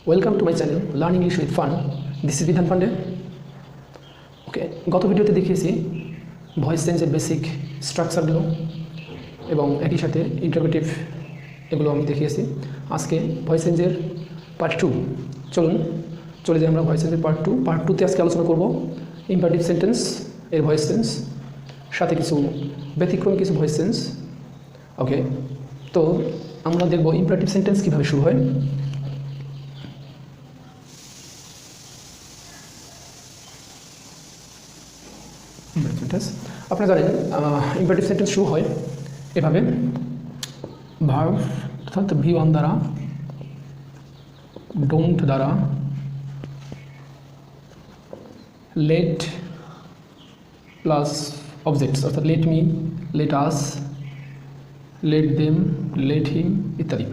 Welcome to my channel learn English with fun. This is বিধান পান্ডে। ওকে, গত ভিডিওতে দেখিয়েছি ভয়েস চেঞ্জের বেসিক স্ট্রাকচারগুলো এবং একই সাথে ইন্টারোগেটিভ এগুলো আমি দেখিয়েছি। আজকে ভয়েস চেঞ্জের পার্ট 2। চলে যাই আমরা ভয়েস চেঞ্জের পার্ট 2। পার্ট 2তে আজকে আলোচনা করব ইম্পারেটিভ সেন্টেন্স এর ভয়েস চেঞ্জ, সাথে কিছু ব্যতিক্রমী কিছু ভয়েস চেঞ্জ। ওকে, তো আমরা দেখব ইম্পারেটিভ সেন্টেন্স কীভাবে শুরু হয়। আপনারা জানেন ইম্পারেটিভ সেন্টেন্স শুরু হয় এভাবে, ভার্ব অর্থাৎ ভি ওয়ান দ্বারা, ডোন্ট দ্বারা, লেট প্লাস অবজেক্টস অর্থাৎ let me, let us, let them, let him ইত্যাদি।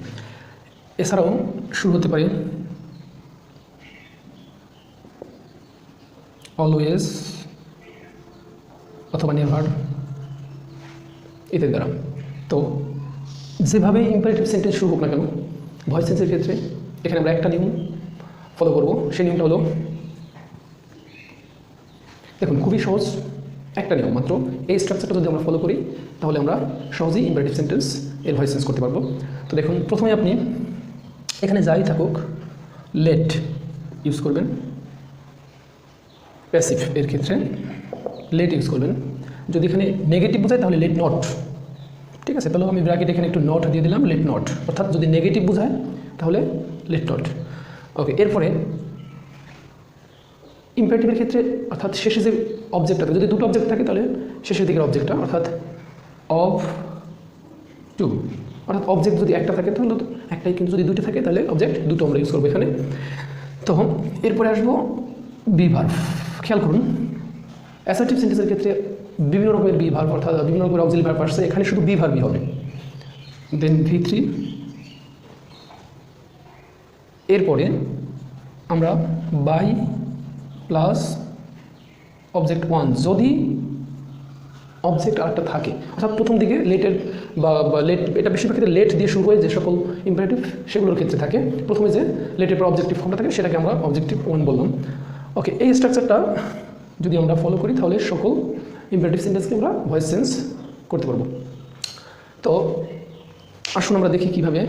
এছাড়াও শুরু হতে পারে অলওয়েজ অথবা নেভার ইত্যাদি দ্বারা। তো যেভাবে ইম্পারেটিভ সেন্টেন্স শুরু হোক না কেন, ভয়েস চেঞ্জের ক্ষেত্রে এখানে আমরা একটা নিয়ম ফলো করব। সেই নিয়মটা হলো, দেখুন খুবই সহজ একটা নিয়ম মাত্র। এই স্ট্রাকচারটা যদি আমরা ফলো করি তাহলে আমরা সহজেই ইম্পারেটিভ সেন্টেন্স এর ভয়েস চেঞ্জ করতে পারবো। তো দেখুন, প্রথমে আপনি এখানে যাই থাকুক লেট ইউজ করবেন। প্যাসিভ এর ক্ষেত্রে লেট ইউজ করবেন। যদি এখানে নেগেটিভ বোঝায় তাহলে লেট নট, ঠিক আছে? তাহলে আমি ব্র্যাকেট এখানে একটু নট দিয়ে দিলাম, লেট নট। অর্থাৎ যদি নেগেটিভ বোঝায় তাহলে লেট নট। ওকে, এরপরে ইম্পারেটিভের ক্ষেত্রে অর্থাৎ শেষে যে অবজেক্টটা, যদি দুটো অবজেক্ট থাকে তাহলে শেষের দিকের অবজেক্টটা অর্থাৎ অফ টু, অর্থাৎ অবজেক্ট যদি একটা থাকে তাহলে একটাই, কিন্তু যদি দুটো থাকে তাহলে অবজেক্ট দুটো আমরা ইউজ করবো এখানে। তো এরপরে আসবো বি ভার্ব। খেয়াল করুন, অ্যাসার্টিভ সেন্টেন্সের ক্ষেত্রে বিভিন্ন রকমের বি ভার্ব অর্থাৎ বিভিন্ন রকমের অক্সিলারি ভার্ব আসছে, এখানে শুধু বি ভার্বই হবে। দেন V3, এরপরে আমরা বাই প্লাস অবজেক্ট ওয়ান, যদি অবজেক্ট আরেকটা থাকে, অর্থাৎ প্রথম দিকে লেটের বা লেট, এটা বেশিরভাগ ক্ষেত্রে লেট দিয়ে শুরু হয় যে সকল ইম্পারেটিভ সেগুলোর ক্ষেত্রে থাকে। প্রথমে যে লেটের পর অবজেক্টিভ ফর্মটা থাকে সেটাকে আমরা অবজেক্টিভ ওয়ান বললাম। ওকে, এই স্ট্রাকচারটা যদি আমরা ফলো করি তাহলে সকল ইম্পারেটিভ সেন্টেন্সকে আমরা ভয়েস চেঞ্জ করতে পারবো। তো আসুন আমরা দেখি কীভাবে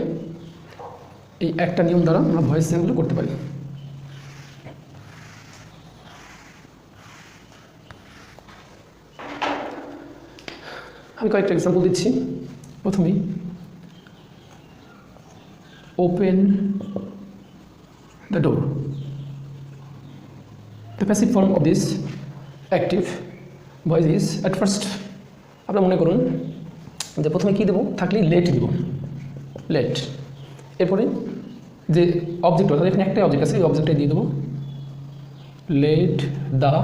এই একটা নিয়ম দ্বারা আমরা ভয়েস চেঞ্জগুলো করতে পারি। আমি কয়েকটা এক্সাম্পল দিচ্ছি। প্রথমেই open the door. The passive form of this active voice is, at first আপনারা মনে করুন যে প্রথমে কী দেবো, থাকলেই লেট দেব, লেট। এরপরে যে অবজেক্ট, অর্থাৎ এখানে একটাই অবজেক্ট আছে, এই অবজেক্টটাই দিয়ে দেবো let the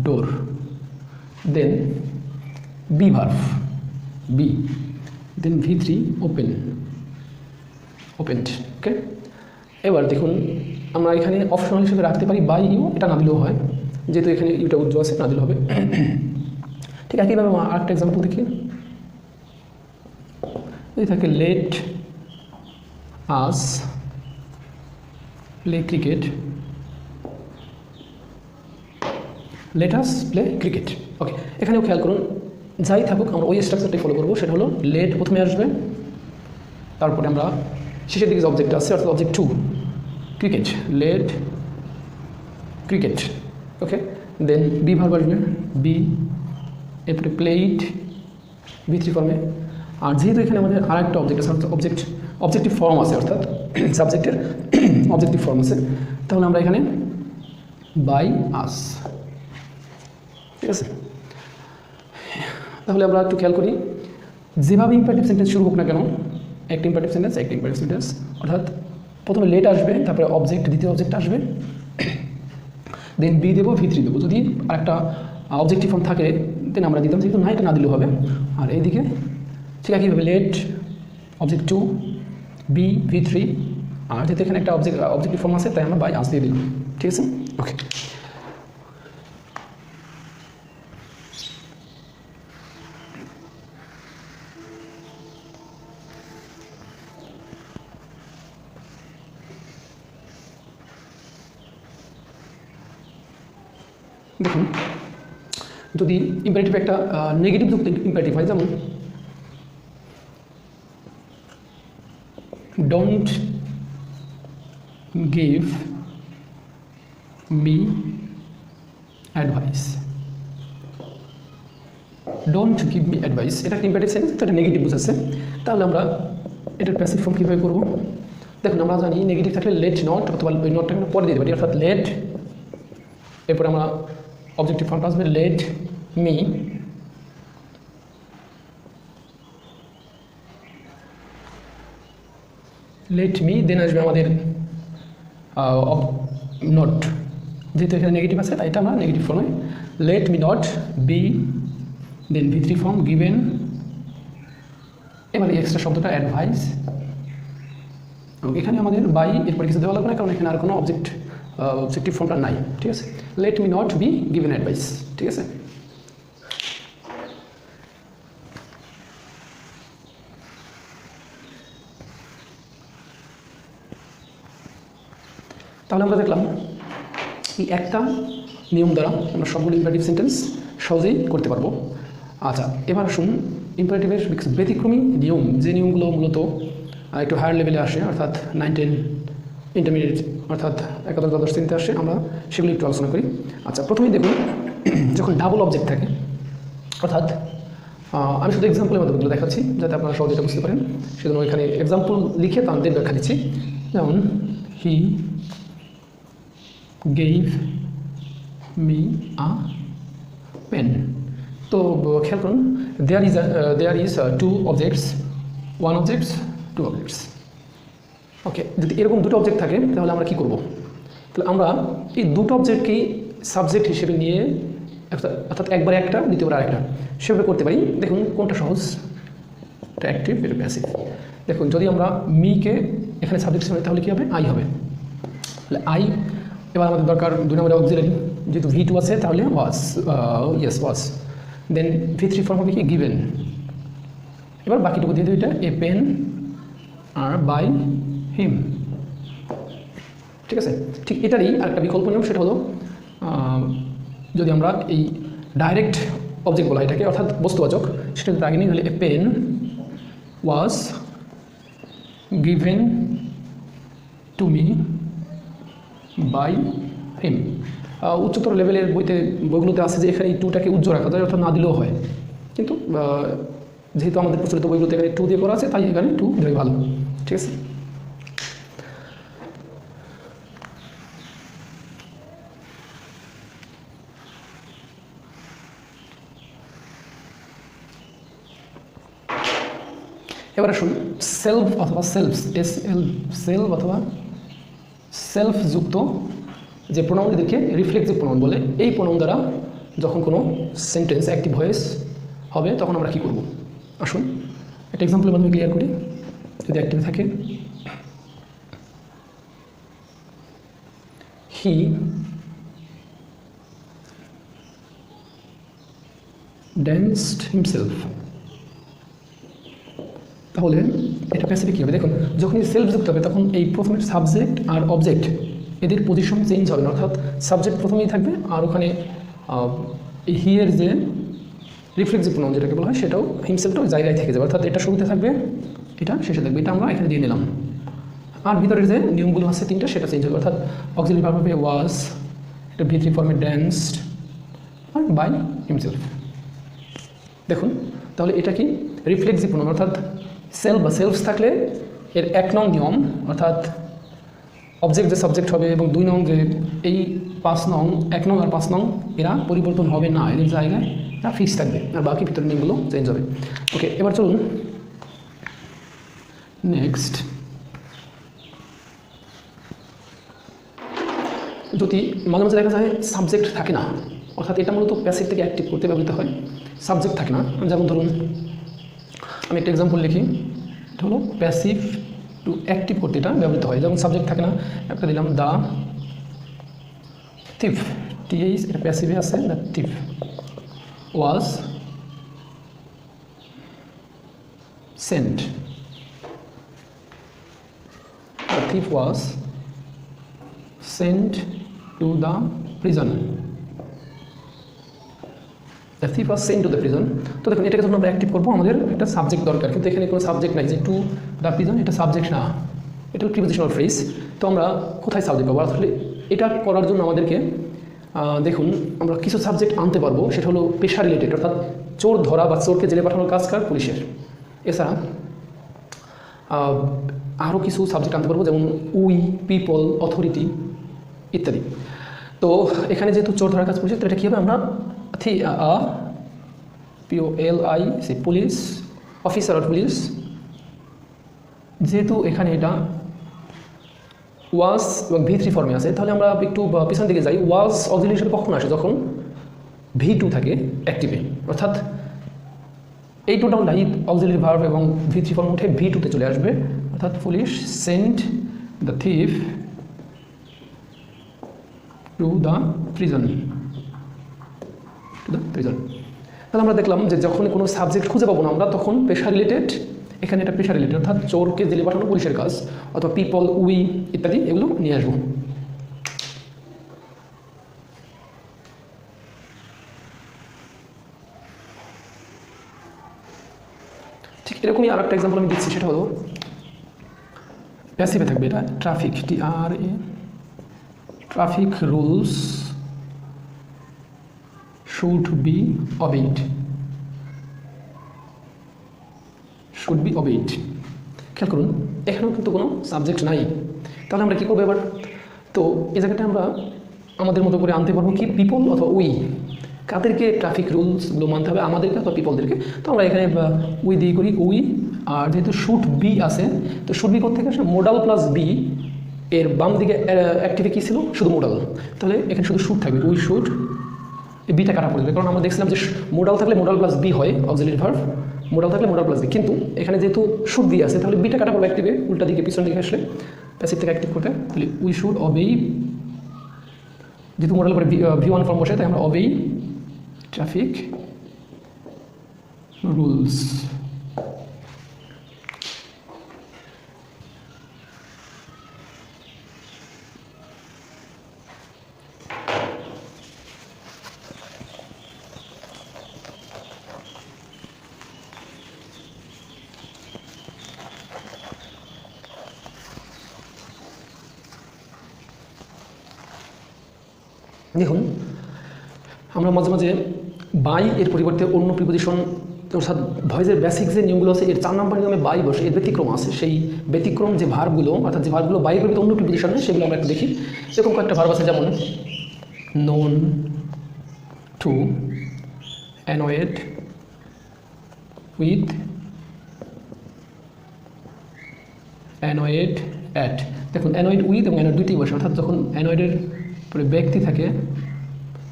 door. Then be verb, be, then V3 open, opened. Okay, এবার দেখুন আমরা এখানে অপশনাল হিসেবে রাখতে পারি বাই ইউ, এটা না দিলেও হয়, যেহেতু এখানে ইউটা উজ্জ্বল আছে, না দিলে হবে। ঠিক একইভাবে আরেকটা এক্সাম্পল দেখি। যদি থাকে let us play cricket, let us play cricket. Okay, এখানেও খেয়াল করুন যাই থাকুক আমরা ওই স্ট্রাকচারটাই ফলো করবো। সেটা হলো লেট প্রথমে আসবে, তারপরে আমরা শেষের দিকে যে অবজেক্ট আছে অর্থাৎ object to, cricket, let cricket. Okay, then be verb আসবে, বি, এরপরে প্লেইড, V3 ফর্মে। আর যেহেতু এখানে আমাদের আর একটা অবজেক্ট আছে অর্থাৎ অবজেক্টিভ ফর্ম আছে, অর্থাৎ সাবজেক্টের অবজেক্টিভ ফর্ম আছে, তাহলে আমরা এখানে বাই আস। ঠিক আছে, তাহলে আমরা একটু খেয়াল করি, যেভাবে ইম্পারেটিভ সেন্টেন্স শুরু হোক না কেন, একটা ইম্পারেটিভ সেন্টেন্স অর্থাৎ প্রথমে লেট আসবে, তারপরে অবজেক্ট, দ্বিতীয় অবজেক্ট আসবে, দেন বি দেবো, V3 দেবো। যদি আরেকটা অবজেক্টিভ ফর্ম থাকে দেন আমরা দিতাম, যেহেতু না এটা না দিলেও হবে। আর এইদিকে ঠিক একইভাবে let object to, be, V3, আর যেহেতু এখানে একটা অবজেক্টিভ ফর্ম আছে তাই আমরা বাই আস দিয়ে দিলাম। ঠিক আছে, ওকে। দেখুন যদি ইম্পারেটিভ একটা নেগেটিভ যুক্ত ইম্পারেটিভ হয়, যেমন don't give me advice, don't give me advice, এটা একটা ইম্পারেটিভ সেন্টেন্স, এটা নেগেটিভ বোঝাচ্ছে। তাহলে আমরা এটার প্যাসিভ ফর্ম কীভাবে করবো? দেখুন আমরা জানি নেগেটিভ থাকলে লেট নট, অথবা ওই নটটাকে পরে দিতে পারি, অর্থাৎ লেট, এরপরে আমরা অবজেক্টিভ ফর্মটা আসবে লেট মি দেন আসবে আমাদের নট, যেহেতু এখানে নেগেটিভ আছে তাই এটা আমরা নেগেটিভ ফর্মে let me not be, then V3 form given, এবার এই এক্সট্রা শব্দটা অ্যাডভাইস, এবং এখানে আমাদের বাই এরপরে কিছু দেওয়া লাগবে না, কারণ এখানে আর কোনো অবজেক্টিভ ফর্মটা নাই, ঠিক আছে। Late me not be given advice, ঠিক আছে। তাহলে আমরা দেখলাম এই একটা নিয়ম দ্বারা আমরা সবগুলো ইম্পারেটিভ সেন্টেন্স সহজেই করতে পারবো। আচ্ছা, এবার আসুন ইম্পারেটিভের ব্যতিক্রমী নিয়ম, যে নিয়মগুলো মূলত একটু হায়ার লেভেলে আসে, অর্থাৎ 9-10 ইন্টারমিডিয়েট, অর্থাৎ একাদশ দ্বাদশ শ্রেণীতে আসে, আমরা সেগুলো একটু আলোচনা করি। আচ্ছা, প্রথমেই দেখুন যখন ডাবল অবজেক্ট থাকে, অর্থাৎ আমি শুধু এক্সাম্পলের মধ্যে দেখাচ্ছি যাতে আপনারা সহজে এটা বুঝতে পারেন, সেজন্য এখানে এক্সাম্পল লিখে তাদের ব্যাখ্যা দিচ্ছি। যেমন হি gave me a pen, তো খেয়াল করুন there is two objects, one objects, two objects, ওকে। যদি এরকম দুটো অবজেক্ট থাকে তাহলে আমরা কি করব? তাহলে আমরা এই দুটো অবজেক্টকেই সাবজেক্ট হিসেবে নিয়ে, অর্থাৎ একবার একটা দ্বিতীয়বার আরেকটা সেভাবে করতে পারি। দেখুন কোনটা সহজ, এটা অ্যাক্টিভ, এটা প্যাসিভ। দেখুন যদি আমরা মিকে এখানে সাবজেক্ট হিসেবে তাহলে কী হবে? আই হবে। তাহলে আই, এবার আমাদের দরকার 2 নম্বরে অক্সিলারি, যেহেতু V2 আছে তাহলে ওয়াজ, ইয়েস ওয়াজ, দেন V3 ফর্ম হবে কি? গিভেন। এবার বাকিটুকু দিয়ে দিই, এটা a pen R by him, ঠিক আছে। ঠিক এটারই আরেকটা বিকল্প নিয়ম, সেটা হলো যদি আমরা এই ডাইরেক্ট অবজেক্ট বলা এটাকে, অর্থাৎ বস্তুবাচক, সেটা যদি আগে নিই তাহলে a pen was given to me by him. উচ্চতর লেভেলের বইগুলোতে আছে যে এখানে এই টুটাকে উজ্জ্বল রাখা যায়, অর্থাৎ না দিলেও হয়, কিন্তু যেহেতু আমাদের প্রচলিত বইগুলোতে এখানে টু দিয়ে করা আছে তাই এখানে টু দেওয়াই ভালো, ঠিক আছে। এবার আসুন সেলফ অথবা সেলফস, সেলফ অথবা সেলফ যুক্ত যে প্রোনাউন, এদেরকে রিফ্লেক্সিভ প্রোনাউন বলে। এই প্রোনাউন দ্বারা যখন কোনো সেন্টেন্স অ্যাক্টিভ ভয়েস হবে তখন আমরা কি করব? আসুন একটা এক্সাম্পলের মাধ্যমে ক্লিয়ার করি। যদি অ্যাক্টিভ থাকে, হি ড্যান্সড হিমসেলফ, তাহলে এটা প্যাসিভে কী হবে? দেখুন যখনই সেলফ যুক্ত হবে তখন এই প্রথমে সাবজেক্ট আর অবজেক্ট এদের পজিশন চেঞ্জ হবে না, অর্থাৎ সাবজেক্ট প্রথমেই থাকবে আর ওখানে হিয়ের যে রিফ্লেক্সিভ প্রোনাউন যেটাকে বলা হয় সেটাও হিমসেলফটাও জায়গায় থেকে যাবে, অর্থাৎ এটা শুরুতে থাকবে, এটা শেষে থাকবে, এটা আমরা এখানে দিয়ে নিলাম। আর ভিতরের যে নিয়মগুলো আছে 3টা সেটা চেঞ্জ হবে, অর্থাৎ অক্সিলারি ভার্ব হবে ওয়াজ, এটা V3 ফর্মে ড্যান্সড, আর বাই হিমসেলফ। দেখুন তাহলে এটা কি রিফ্লেক্সিভ প্রোনাউন, অর্থাৎ সেলফ বা সেলফস থাকলে এর 1 নং নিয়ম, অর্থাৎ অবজেক্ট যে সাবজেক্ট হবে, এবং 2 নং যে এই 5 নং, 1 নং আর 5 নং এরা পরিবর্তন হবে না, এদের জায়গায় এরা ফিক্স থাকবে, আর বাকি ভিতরের নিয়মগুলো চেঞ্জ হবে। ওকে, এবার চলুন নেক্সট। যদি মাঝে মাঝে দেখা যায় সাবজেক্ট থাকে না, অর্থাৎ এটা মূলত প্যাসিভ থেকে অ্যাক্টিভ করতে ব্যবহৃত হয়, সাবজেক্ট থাকে না। যেমন ধরুন আমি একটা এক্সাম্পল লিখি, এটা হলো প্যাসিভ টু অ্যাক্টিভ করতে এটা ব্যবহৃত হয়। যেমন সাবজেক্ট থাকে না, একটা দিলাম দ্য থিফ, TH, এটা প্যাসিভে আছে, the thief was sent, the thief was sent to the prison, the thief was sent to the prison. তো দেখুন এটাকে যখন আমরা অ্যাক্টিভ করবো আমাদের একটা সাবজেক্ট দরকার, কিন্তু এখানে কোনো সাবজেক্ট নাই যে টু দ্য প্রিজন, এটা সাবজেক্ট না, এটা হল প্রিপোজিশনাল ফ্রেজ। তো আমরা কোথায় সাবজেক্ট পাবো? আসলে এটা করার জন্য আমাদেরকে দেখুন আমরা কিছু সাবজেক্ট আনতে পারবো, সেটা হলো পেশা রিলেটেড, অর্থাৎ চোর ধরা বা চোরকে জেলে পাঠানোর কাজ কার? পুলিশের। এছাড়া আরও কিছু সাবজেক্ট আনতে পারবো, যেমন উই, পিপল, অথরিটি ইত্যাদি। তো এখানে যেহেতু চোর ধরার কাজ পুলিশের, তো এটা কী হবে? আমরা POLIC police, officer or police, যেহেতু এখানে এটা ওয়াজ এবং V3 ফর্মে আছে, তাহলে আমরা একটু পিছন দিকে যাই। ওয়াজ অক্সিলারি হিসেবে কখন আসে? যখন V2 থাকে অ্যাক্টিভে, অর্থাৎ এই টোটাল নাই অক্সিলারি ভার্ব এবং V3 ফর্ম উঠে V2-তে চলে আসবে, অর্থাৎ police sent the thief to the prison, তাহলে আমরা দেখলাম যে যখন কোনো সাবজেক্ট খুঁজে পাবো না আমরা, তখন পেশা রিলেটেড, এখানে এটা পেশা রিলেটেড, অর্থাৎ চোরকে জেলে পাঠানো পুলিশের কাজ, অথবা পিপল, উই ইত্যাদি এগুলো নিয়ে আসবো। ঠিক এরকমই আর একটা এক্সাম্পল আমি দিচ্ছি, সেটা হলো প্যাসিভে থাকবে এটা, traffic, TRA, traffic rules should be obeyed, should be obeyed. খেয়াল করুন এখানেও কিন্তু কোনো সাবজেক্ট নাই, তাহলে আমরা কী করবো এবার? তো এই জায়গাটা আমরা আমাদের মতো করে আনতে পারবো কি? পিপল অথবা উই, কাদেরকে ট্রাফিক রুলসগুলো মানতে হবে? আমাদেরকে অথবা পিপলদেরকে। তো আমরা এখানে উই দিয়ে করি উই, আর যেহেতু শুড বি আছে, তো শুড বি কোথা থেকে আসে? মোডাল প্লাস বি, এর বাম দিকে অ্যাক্টিভে কী ছিল? শুধু মোডাল, তাহলে এখানে শুধু শুড থাকবে, উই শুড, এই বিটা কাটা পড়ে যাবে, কারণ আমরা দেখছিলাম যে মোডাল থাকলে মোডাল প্লাস বি হয় অক্সিলারি ভার্ব, মোডাল থাকলে মোডাল প্লাস বি, কিন্তু এখানে যেহেতু শুড বি আছে, তাহলে বিটা কাটা পড়বে অ্যাক্টিভে, উল্টা দিকে পিছন দিকে আসলে প্যাসিভ থেকে অ্যাক্টিভ করতে, তাহলে উই শুড অবেই, যেহেতু মোডাল পরে V1 ফর্ম বসে, তাই আমরা অবেই ট্রাফিক রুলস। দেখুন আমরা মাঝে মাঝে বাই এর পরিবর্তে অন্য প্রিপোজিশন, অর্থাৎ ভয়েসের বেসিক যে নিয়মগুলো আছে এর 4 নম্বর নিয়মে বাই বসে, এর ব্যতিক্রম আছে, সেই ব্যতিক্রম যে ভার্বগুলো, অর্থাৎ যে ভার্বগুলো বাই পরিবর্তে অন্য প্রিপোজিশন নেই, সেগুলো আমরা একটু দেখি। এরকম কয়েকটা ভার্ব আছে, যেমন known to, annoyed with, annoyed at. দেখুন অ্যানয়েড উইথ এবং অ্যানয়েড দুইটাই বসে, অর্থাৎ যখন অ্যানয়েডের পরে ব্যক্তি থাকে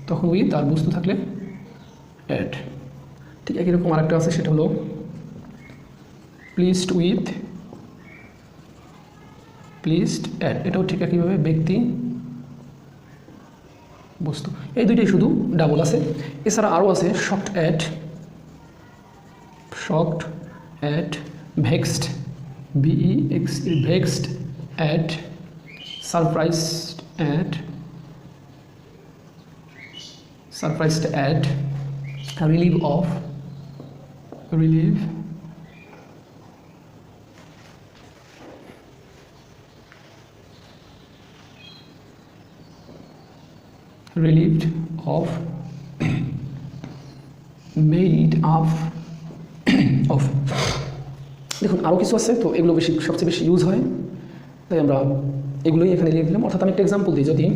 তখন উইথ, আর বস্তু থাকলে অ্যাট। ঠিক একই রকম আরেকটা আছে, সেটা হলো প্লিজড উইথ, প্লিজড অ্যাট, এটাও ঠিক একইভাবে ব্যক্তি বস্তু, এই দুইটাই শুধু ডাবল আছে। এছাড়া আরও আছে shocked at, shocked at, vexed, VEXD, vexed at, surprised at, surprised at, relieve of, relieve, relieved of, made of, of। দেখুন আরও কিছু আছে, তো এগুলো বেশি সবচেয়ে বেশি ইউজ হয়, তাই আমরা এগুলোই এখানে লিখে দিলাম। অর্থাৎ আমি একটা এক্সাম্পল দিই, যদি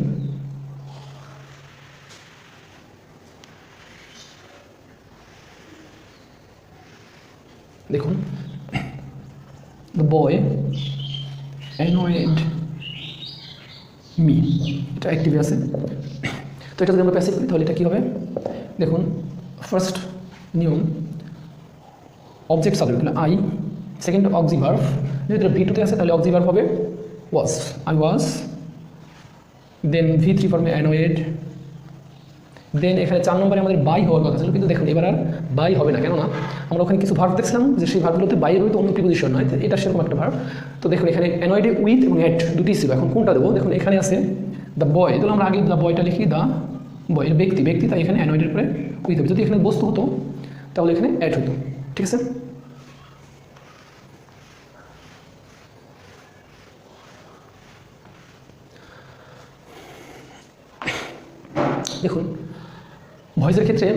দেখুন দ্য বয় অ্যানয়েড মি, এটা অ্যাক্টিভে আছে, তো এটা যদি আমরা প্যাসিভ করি তাহলে এটা কী হবে? দেখুন ফার্স্ট নিয়ম অবজেক্ট সাবজেক্ট তাহলে আই, সেকেন্ড অক্সি ভার্ব, যদি এটা V2-তে আছে তাহলে অক্সি ভার্ব হবে ওয়াজ, আই ওয়াজ, দেন V3 ফর্মে অ্যানয়েড, দেন এখানে 4 নম্বরে আমাদের বাই হওয়ার কথা ছিল, কিন্তু দেখুন এবার আর বাই হবে না, কেননা আমরা ওখানে কিছু ভার্ব দেখছিলাম যে সেই ভার্বগুলোতে বাইরে হয়তো অন্য প্রিপোজিশন নয়, এটা সেরকম একটা ভার্ব। তো দেখুন এখানে অ্যানয়েডে উইথ এবং অ্যাট দুটি ছিল, এখন কোনটা দেবো? দেখুন এখানে আছে দ্য বয়, তাহলে আমরা আগে দ্য বয়টা লিখি, দ্য বয়, ব্যক্তি ব্যক্তি, তাই এখানে অ্যানয়েডের পরে উইথ হবে। যদি এখানে বস্তু হতো তাহলে এখানে অ্যাড হতো। ঠিক আছে, দেখুন ভয়েসের ক্ষেত্রে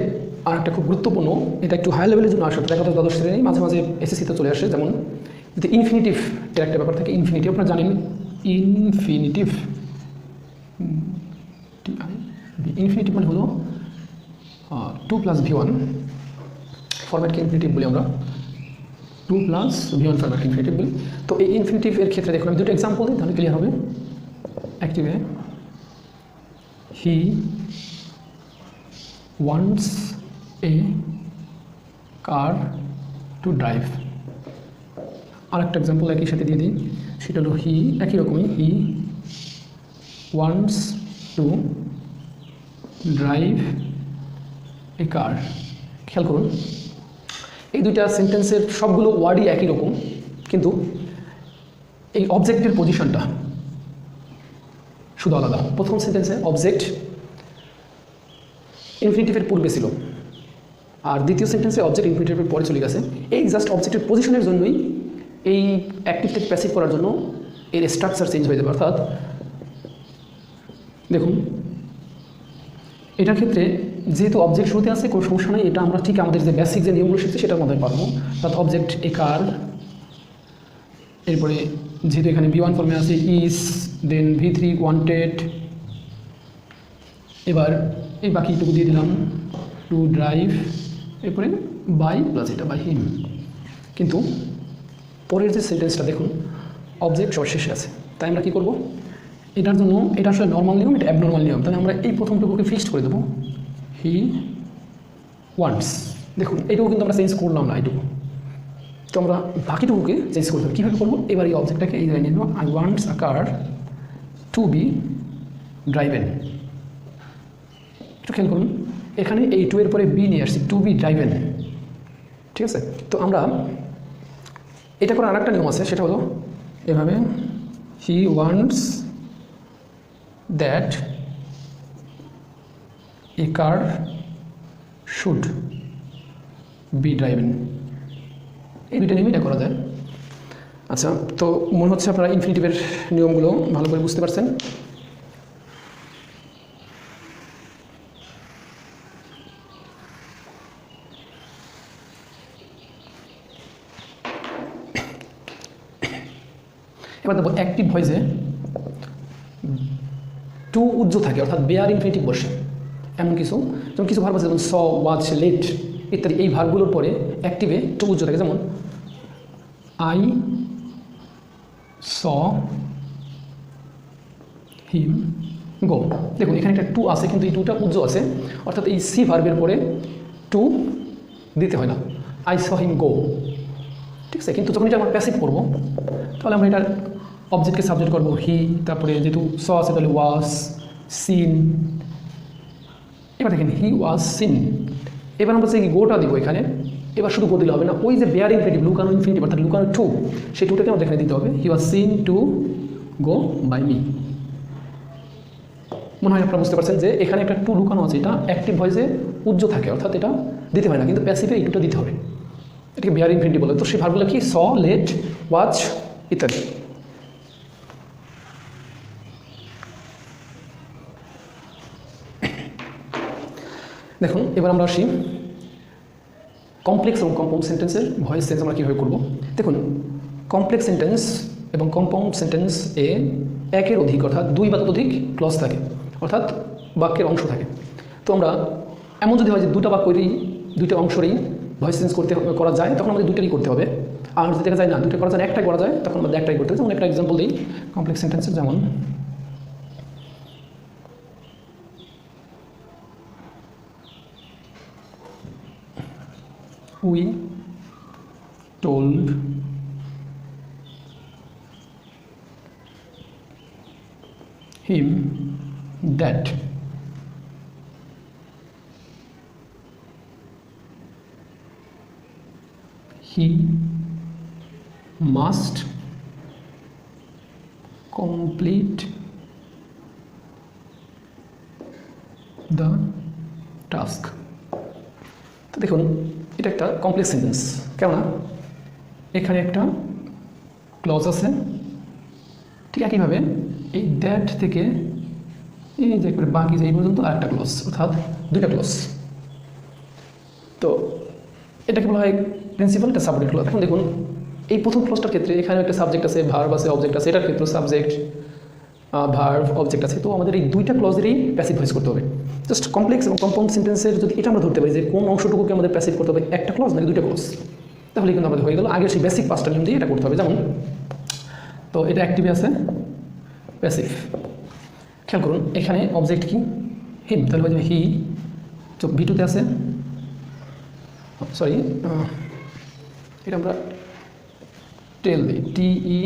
আর একটা খুব গুরুত্বপূর্ণ, এটা একটু হাই লেভেলের জন্য আসে, দেখা যায় দ্বাদশ শ্রেণী মাঝে মাঝে এসএসসিতে চলে আসে, যেমন যদি ইনফিনিটিভ এর একটা ব্যাপার থাকে। ইনফিনিটিভ আপনারা জানেন, ইনফিনিটিভ ইনফিনিটিভ মানে হলো 2 + V1 ফরম্যাটকে ইনফিনিটিভ বলি আমরা, 2 + V1 ফরম্যাটকে ইনফিনিটিভ বলি। তো এই ইনফিনিটিভ এর ক্ষেত্রে দেখুন আমি দুটো এক্সাম্পল দিই, তাহলে ক্লিয়ার হবে। অ্যাক্টিভে হি wants a car to drive। আর একটা এক্সাম্পল একই সাথে দিয়ে দিই, সেটা হলো হি, একই রকমই, হি wants to drive a car। খেয়াল করুন এই দুইটা সেন্টেন্সের সবগুলো ওয়ার্ডই একই রকম, কিন্তু এই অবজেক্টের পজিশনটা শুধু আলাদা। প্রথম সেন্টেন্সে অবজেক্ট ইনফিনিটিভের পূর্বে ছিল, আর দ্বিতীয় সেন্টেন্সে অবজেক্ট ইনফিনিটিভের পরে চলে গেছে। এই জাস্ট অবজেক্টের পজিশনের জন্যই এই অ্যাক্টিভ থেকে প্যাসিভ করার জন্য এর স্ট্রাকচার চেঞ্জ হয়ে যাবে। অর্থাৎ দেখুন এটার ক্ষেত্রে যেহেতু অবজেক্ট শুরুতে আছে কোনো সমস্যা নেই, এটা আমরা ঠিক আমাদের যে বেসিক যে নিয়মগুলো শিখছি সেটার মধ্যে পারবো। অর্থাৎ অবজেক্ট এ কার, এরপরে যেহেতু এখানে V1 ফর্মে আছে ইজ, দেন V3 ওয়ান্টেড, এবার এই বাকিটুকু দিয়ে দিলাম টু ড্রাইভ, এরপরে বাই প্লাস এটা বাই হিম। কিন্তু পরের যে সেন্টেন্সটা দেখুন অবজেক্ট সবার শেষে আছে, তাই আমরা কী করবো, এটার জন্য এটা আসলে নর্মাল নিয়ম, এটা অ্যাবনর্মাল নিয়ম, তাহলে আমরা এই প্রথমটুকুকে ফিক্সড করে দেবো, হি ওয়ান্টস। দেখুন এইটুকু কিন্তু আমরা চেঞ্জ করলাম না, এইটুকু তো আমরা বাকিটুকুকে চেঞ্জ করতে হবে। কীভাবে করবো, এবার এই অবজেক্টটাকে এই জায়গায় নিয়ে নেবো, I wants a car to be driven. একটু খেয়াল করুন এখানে এই টু এর পরে বি নিয়ে আসছি, টু বি ড্রাইভেন। ঠিক আছে, তো আমরা এটা করার আরেকটা নিয়ম আছে, সেটা হলো এভাবে, he wants that a car should be driven. এই দুইটা নিয়ম এটা করা যায়। আচ্ছা, তো মনে হচ্ছে আপনারা ইনফিনিটিভের নিয়মগুলো ভালো করে বুঝতে পারছেন। এবার দেখো অ্যাক্টিভ ভয়েসে টু উজ্জ্ব থাকে, অর্থাৎ বেয়ার ইনফিনিটিভ বসে। এমন কিছু যেমন কিছু ভার্ব আছে, যেমন স, ওয়াচ, লেট ইত্যাদি, এই ভার্বগুলোর পরে অ্যাক্টিভে টু উজ্জ্ব থাকে। যেমন আই স হিম গো। দেখুন এখানে একটা টু আছে, কিন্তু এই টুটা উজ্জ্ব আছে, অর্থাৎ এই সি ভার্বের পরে টু দিতে হয় না, আই স হিম গো। ঠিক আছে, কিন্তু যখন এটা আমরা প্যাসিভ করবো তাহলে আমরা এটার অবজেক্টকে সাবজেক্ট করবো হি, তারপরে যেহেতু স আছে তাহলে ওয়াজ সিন। এবার দেখেন হি ওয়াজ সিন, এবার আমরা সেই গোটা দিব এখানে। এবার শুধু গো দিলে হবে না, ওই যে বেয়ার ইনফিনিটিভ, লুকানো ইনফিনিটিভ অর্থাৎ লুকানো টু, সেই টুটাকে আমাদের এখানে দিতে হবে। He was seen to go by me. মনে হয় আপনারা বুঝতে পারছেন যে এখানে একটা টু লুকানো আছে, এটা অ্যাক্টিভ ভয়েসে উজ্জ্ব থাকে, অর্থাৎ এটা দিতে হয় না, কিন্তু প্যাসিভে এই টুটা দিতে হবে। এটাকে বেয়ার ইনফিনিটিভ বলে। তো সেই ভার্বগুলো কি, স, লেট, ওয়াচ ইত্যাদি। দেখুন এবার আমরা আসি কমপ্লেক্স এবং কম্পাউন্ড সেন্টেন্সের ভয়েস চেঞ্জ আমরা কীভাবে করবো। দেখুন কমপ্লেক্স সেন্টেন্স এবং কম্পাউন্ড সেন্টেন্স এ একের অধিক অর্থাৎ দুই বা ততোধিক ক্লজ থাকে, অর্থাৎ বাক্যের অংশ থাকে। তো আমরা এমন যদি হয় যে দুটা বাক্যেরই দুইটা অংশেরই ভয়েস চেঞ্জ করা যায়, তখন আমাদের দুইটারই করতে হবে। আর যদি দেখা যায় না দুটো করা যায়, একটাই করা যায়, তখন আমাদের একটাই করতে হবে। যেমন একটা এক্সাম্পল দিই কমপ্লেক্স সেন্টেন্সের, যেমন we told him that he must complete the task. তো দেখুন এটা একটা কমপ্লেক্স সেন্টেন্স, কেননা এখানে একটা ক্লজ আছে, ঠিক একইভাবে এই দ্যাট থেকে এই যে একবারে বাকি যে এই পর্যন্ত আর একটা ক্লজ, অর্থাৎ দুইটা ক্লজ। তো এটাকে বলা হয় প্রিন্সিপাল, এটা সাবজেক্ট ক্লজ। এখন দেখুন এই প্রথম ক্লজটার ক্ষেত্রে এখানে একটা সাবজেক্ট আছে, ভার্ব আছে, অবজেক্ট আছে, এটার ক্ষেত্রে সাবজেক্ট ভার্ব অবজেক্ট আছে। তো আমাদের এই দুইটা ক্লজেরই প্যাসিভ ভয়েস করতে হবে। জাস্ট কমপ্লেক্স এবং কম্পাউন্ড সেন্টেন্সের যদি এটা আমরা ধরতে পারি যে কোন অংশটুকুকে আমাদের প্যাসিভ করতে হবে, একটা ক্লজ নাকি দুইটা ক্লজ, তাহলে কিন্তু আমাদের হয়ে গেল। আগে সেই বেসিক পাঁচটা নিয়ম দিয়ে এটা করতে হবে। যেমন তো এটা অ্যাক্টিভে আছে, প্যাসিভ। খেয়াল করুন এখানে অবজেক্ট কি, হিম, তাহলে হয়ে যাবে হি। তো V2-তে আছে, সরি এটা আমরা টেল দিই,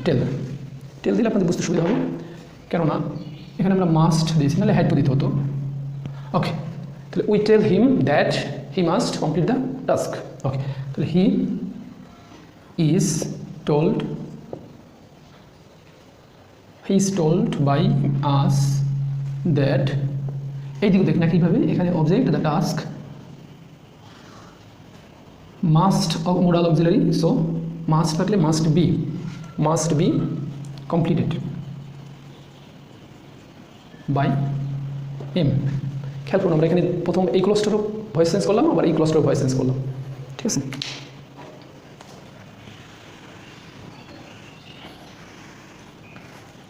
TELL, টেল দিলে আপনাদের বুঝতে সুবিধা হবে, কেননা এখানে আমরা মাস্ট দিয়েছি, নাহলে হ্যাড টু দিতে হতো। ওকে, তাহলে we tell him that he must complete the task. Okay, তাহলে he is told by us that, এই দিকে দেখুন একইভাবে এখানে object the task, must modal auxiliary, so must থাকলে must be completed by him. খেয়াল করুন আমরা এখানে প্রথম এই ক্লজটারও ভয়েস চেঞ্জ করলাম, আবার এই ক্লজটারও ভয়েস চেঞ্জ করলাম, ঠিক আছে।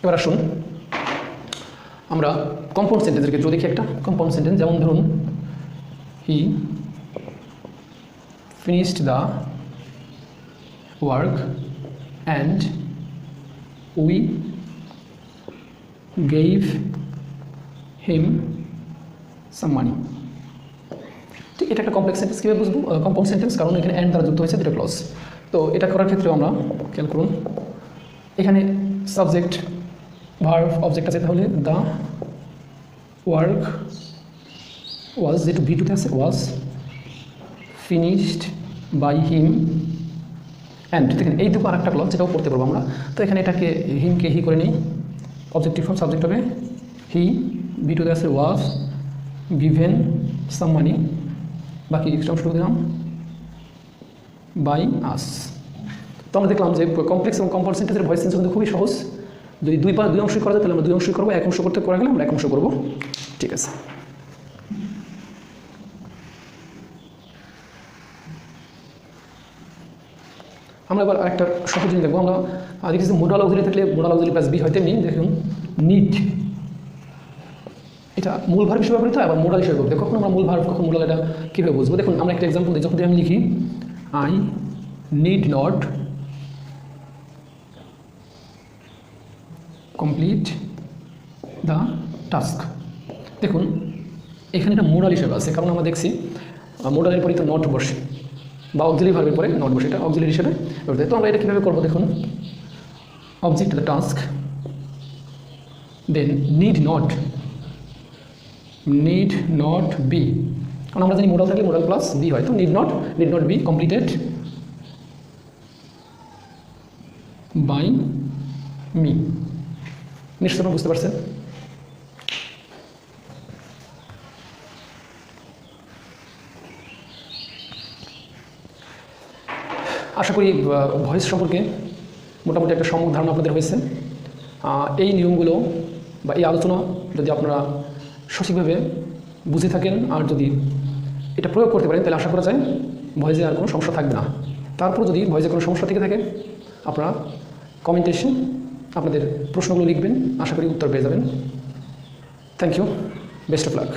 এবার আসুন আমরা কম্পাউন্ড সেন্টেন্সের ক্ষেত্রে দেখি একটা কম্পাউন্ড সেন্টেন্স। যেমন ধরুন he finished the work and we gave him some money. ঠিক, এটা একটা কমপ্লেক্স সেন্টেন্স। কীভাবে বুঝবো কম্পাউন্ড সেন্টেন্স? কারণ এখানে অ্যান্ড দ্বারা যুক্ত হয়েছে দুটো ক্লজ। তো এটা করার ক্ষেত্রে আমরা খেয়াল করুন এখানে সাবজেক্ট ভার্ব অবজেক্ট আছে, তাহলে দ্য ওয়ার্ক ওয়াজ, যেটু V2-তে আছে, was finished by him and. দেখেন এই দুটো আর একটা ক্লজ, যেটাও পড়তে পারবো আমরা। তো এখানে এটাকে হিমকে হি করে নিই, অবজেক্টিভ ফর্ম, সাবজেক্ট হবে হি, V2-তে আছে ওয়াজ গিভেন সাম মানি, বাকি এক্সট্রা অংশটুকু দিলাম বাই আস। তো আমরা দেখলাম যে কমপ্লেক্স এবং কম্পাউন্ড সেন্টেন্সের ভয়েস চেঞ্জ কিন্তু খুবই সহজ। যদি দুই অংশই করা যায় তাহলে আমরা দুই অংশই করবো, এক অংশ করতে করা গেলে আমরা এক অংশ করবো, ঠিক আছে। আমরা এবার আরেকটা সহজ জিনিস দেখবো। আমরা দেখি যে মোডাল অক্সিলারি থাকলে মোডাল অক্সিলারি প্লাস বি হয়, তেমনি দেখুন নিড, এটা মূল ভার্ব হিসেবে ব্যবহৃত, আবার মোডাল হিসেবে ব্যবহৃত। কখন আমরা মূল ভার্ব, কখন মোডাল, এটা কীভাবে বুঝবো? দেখুন আমরা একটা এক্সাম্পল দিই। যখন আমি লিখি I need not complete the task, দেখুন এখানে একটা মোডাল হিসেবে আছে, কারণ আমরা দেখছি মোডালের পরে তো নট বসে, বা অক্সিলারি ভার্বের পরে নট বসে, এটা অক্সিলারি হিসেবে ব্যবহৃত। তো আমরা এটা কীভাবে করবো? দেখুন object the task, then need not be, কারণ আমরা জানি মোডাল থাকলে মোডাল প্লাস বি হয়, তো need not be completed by me. নিশ্চয় বুঝতে পারছেন? আশা করি ভয়েস সম্পর্কে মোটামুটি একটা সম্যক ধারণা আপনাদের হয়েছে। এই নিয়মগুলো বা এই আলোচনা যদি আপনারা সঠিকভাবে বুঝে থাকেন আর যদি এটা প্রয়োগ করতে পারেন, তাহলে আশা করা যায় ভয়েসে আর কোনো সমস্যা থাকবে না। তারপর যদি ভয়েসে কোনো সমস্যা থেকে থাকে, আপনারা কমেন্টে এসে আপনাদের প্রশ্নগুলো লিখবেন, আশা করি উত্তর পেয়ে যাবেন। Thank you, best of lakh.